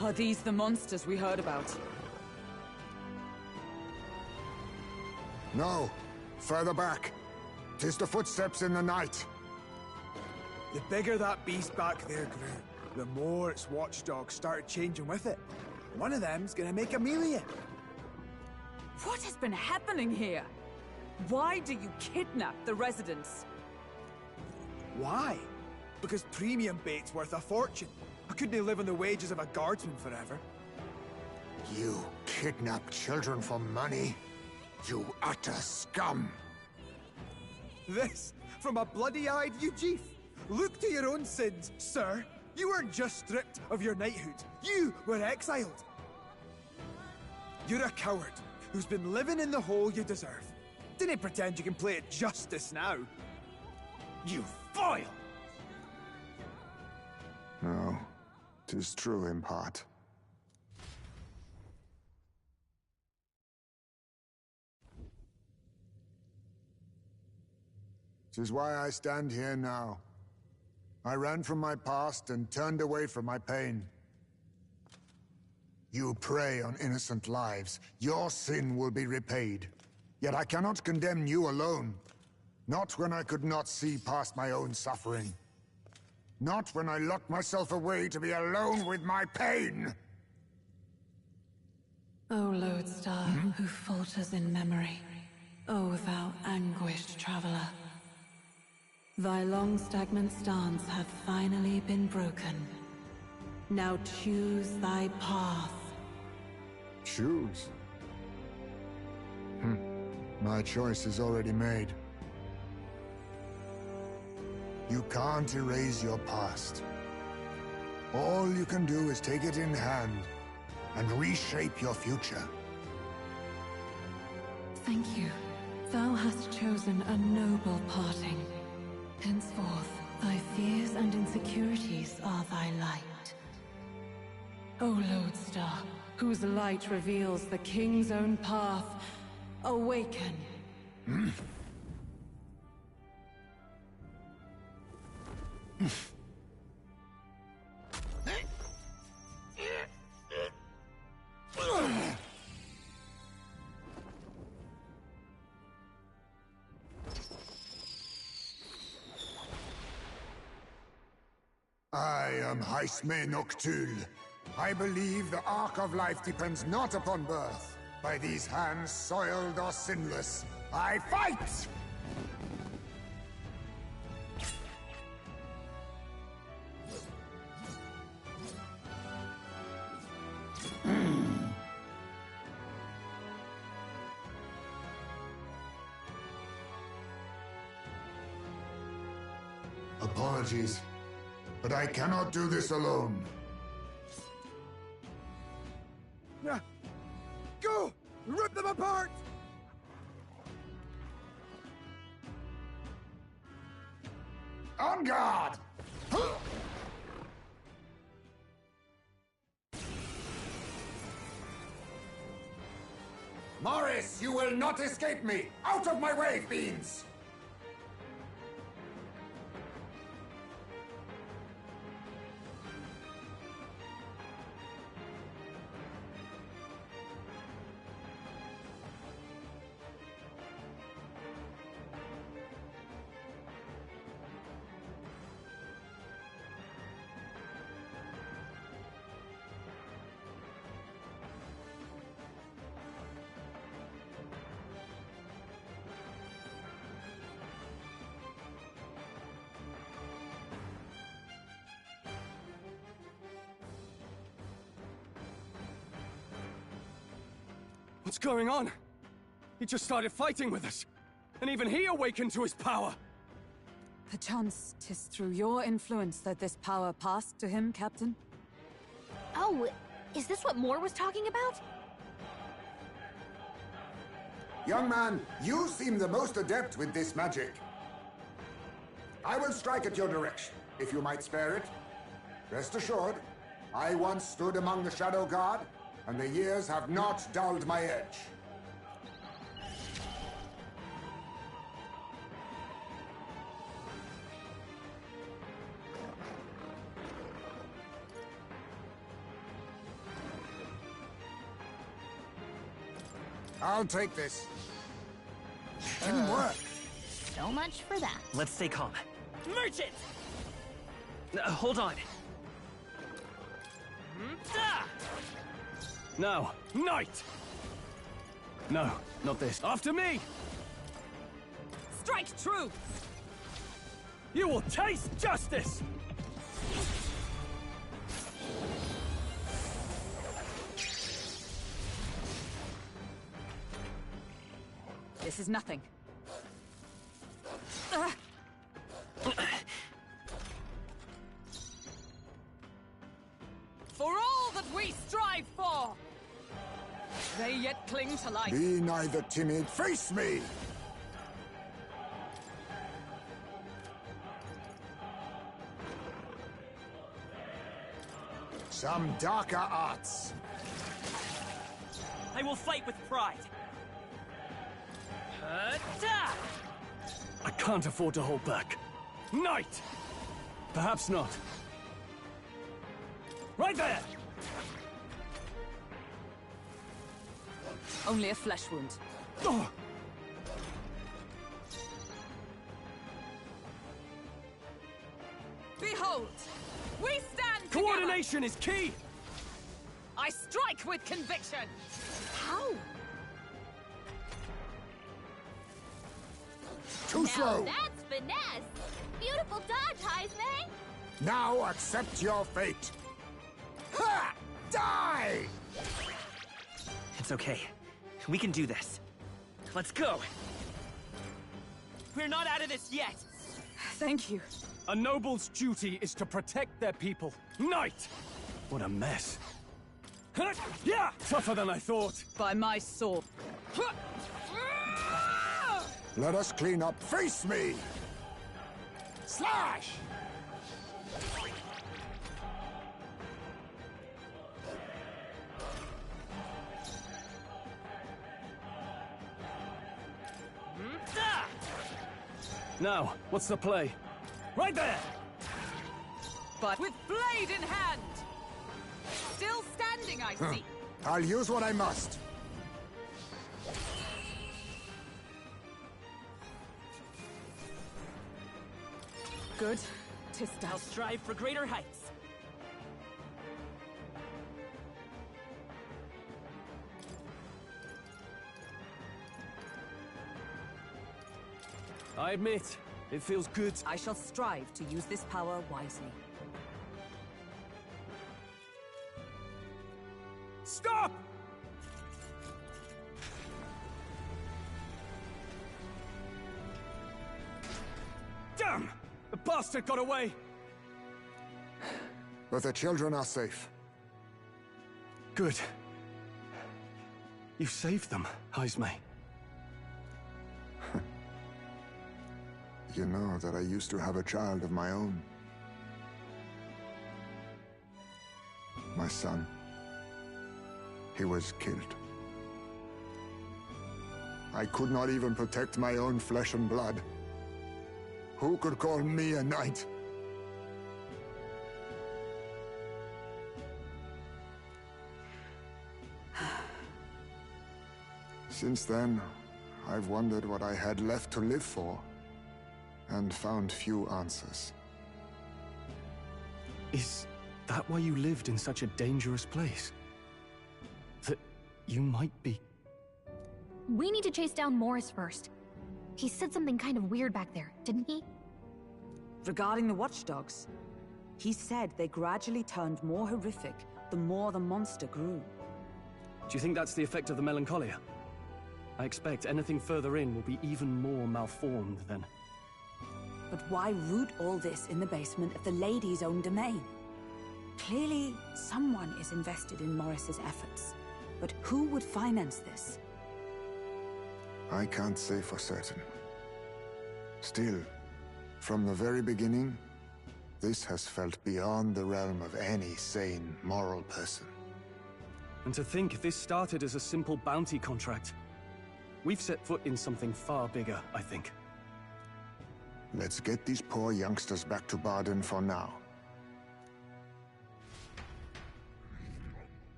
Are these the monsters we heard about? No. Further back. 'Tis the footsteps in the night. The bigger that beast back there grew, the more its watchdogs started changing with it. One of them's gonna make a meal of you. What has been happening here? Why do you kidnap the residents? Why? Because premium bait's worth a fortune. I couldn't live on the wages of a guardsman forever. You kidnap children for money? You utter scum! This from a bloody-eyed Ujief. Look to your own sins, sir. You weren't just stripped of your knighthood. You were exiled. You're a coward who's been living in the hole you deserve. Didn't pretend you can play at justice now. You vile! No, 'tis true in part. 'Tis why I stand here now. I ran from my past and turned away from my pain. You prey on innocent lives. Your sin will be repaid. Yet I cannot condemn you alone. Not when I could not see past my own suffering. Not when I locked myself away to be alone with my pain! O lodestar, who falters in memory, O thou anguished traveler. Thy long stagnant stance hath finally been broken. Now choose thy path. Choose? My choice is already made. You can't erase your past. All you can do is take it in hand and reshape your future. Thank you. Thou hast chosen a noble parting. Henceforth, thy fears and insecurities are thy light. O lodestar, whose light reveals the king's own path, awaken. I am Haisme Noctul. I believe the arc of life depends not upon birth. By these hands, soiled or sinless, I fight! Apologies, but I cannot do this alone. Go! Rip them apart! On guard! Morris, you will not escape me! Out of my way, fiends! What's going on? He just started fighting with us. And even he awakened to his power. Perchance 'tis through your influence that this power passed to him, Captain? Oh, is this what Moore was talking about? Young man, you seem the most adept with this magic. I will strike at your direction, if you might spare it. Rest assured, I once stood among the Shadow Guard, and the years have not dulled my edge. I'll take this. Didn't work. So much for that. Let's stay calm. Merchant! Hold on. Now, Knight! No, not this. After me! Strike true! You will taste justice! This is nothing. For all that we strive for, they yet cling to life. Be neither timid. Face me! Some darker arts. I will fight with pride. I can't afford to hold back. Knight! Perhaps not. Right there! Only a flesh wound. Oh. Behold! We stand together! Coordination is key! I strike with conviction! How? Too slow! That's finesse! Beautiful dodge, Heisman! Now accept your fate! Ha! Die! It's okay. We can do this. Let's go! We're not out of this yet! Thank you. A noble's duty is to protect their people. Knight! What a mess. Yeah! Tougher than I thought. By my sword. Let us clean up. Face me! Slash! Now, what's the play? Right there! But with blade in hand! Still standing, I see. I'll use what I must. Good. 'Tis done. I'll strive for greater heights. I admit, it feels good. I shall strive to use this power wisely. Stop! Damn! The bastard got away! But the children are safe. Good. You saved them, Heisme. You know that I used to have a child of my own. My son. He was killed. I could not even protect my own flesh and blood. Who could call me a knight? Since then, I've wondered what I had left to live for, and found few answers. Is that why you lived in such a dangerous place? That you might be... We need to chase down Morris first. He said something kind of weird back there, didn't he? Regarding the watchdogs, he said they gradually turned more horrific the more the monster grew. Do you think that's the effect of the melancholia? I expect anything further in will be even more malformed then. But why root all this in the basement of the lady's own domain? Clearly, someone is invested in Morris's efforts. But who would finance this? I can't say for certain. Still, from the very beginning, this has felt beyond the realm of any sane, moral person. And to think this started as a simple bounty contract. We've set foot in something far bigger, I think. Let's get these poor youngsters back to Baden for now.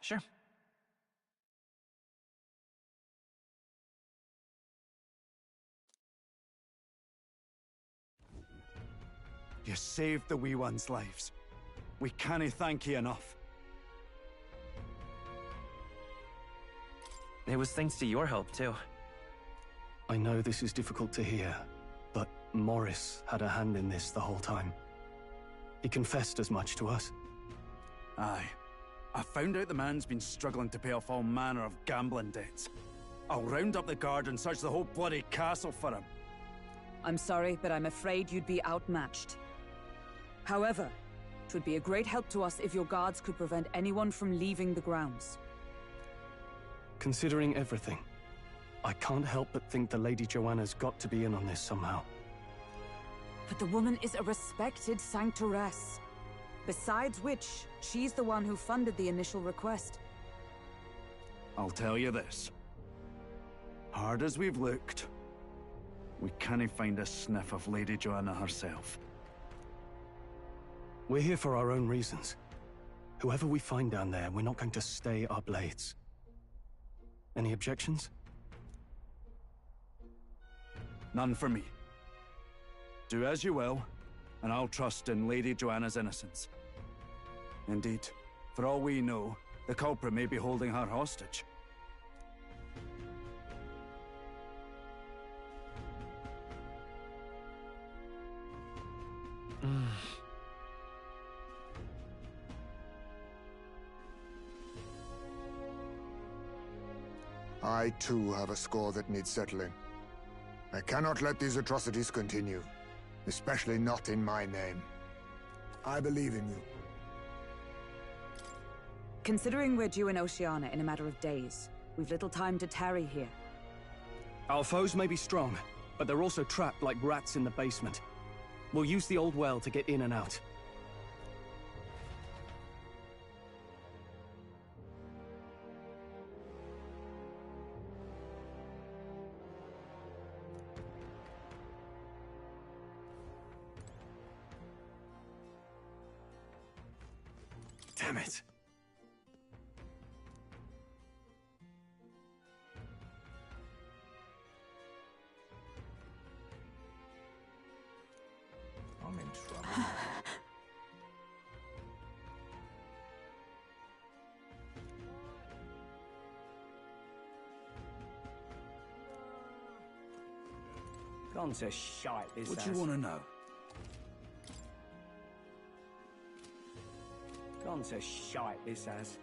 Sure. You saved the wee ones' lives. We cannae thank you enough. It was thanks to your help, too. I know this is difficult to hear, but Morris had a hand in this the whole time. He confessed as much to us. Aye. I found out the man's been struggling to pay off all manner of gambling debts. I'll round up the guard and search the whole bloody castle for him. I'm sorry, but I'm afraid you'd be outmatched. However, it would be a great help to us if your guards could prevent anyone from leaving the grounds. Considering everything, I can't help but think the Lady Joanna's got to be in on this somehow. But the woman is a respected sanctoress. Besides which, she's the one who funded the initial request. I'll tell you this. Hard as we've looked, we cannae find a sniff of Lady Joanna herself. We're here for our own reasons. Whoever we find down there, we're not going to stay our blades. Any objections? None for me. Do as you will, and I'll trust in Lady Joanna's innocence. Indeed, for all we know, the culprit may be holding her hostage. I, too, have a score that needs settling. I cannot let these atrocities continue, especially not in my name. I believe in you. Considering we're due in Oceania in a matter of days, we've little time to tarry here. Our foes may be strong, but they're also trapped like rats in the basement. We'll use the old well to get in and out. Damn it! I'm in trouble. Gone to shite, this What do you want to know? Gone to shite, this has.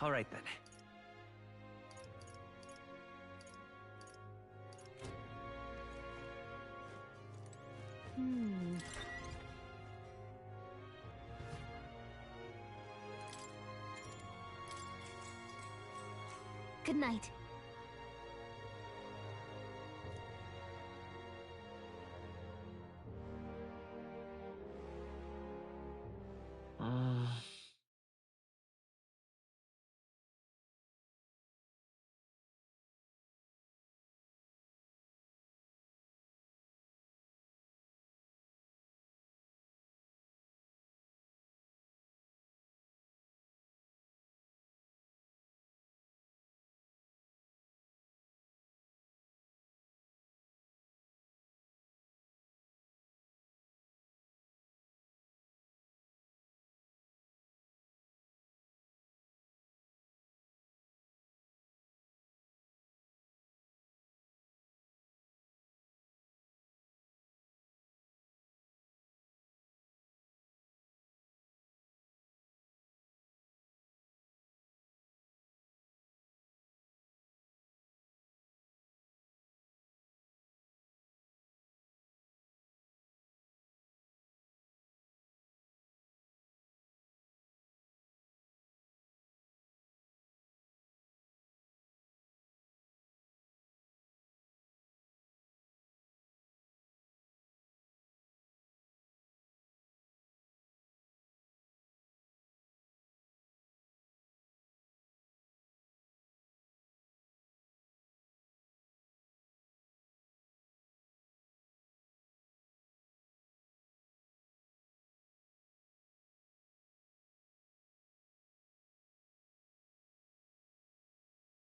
All right, then. Good night.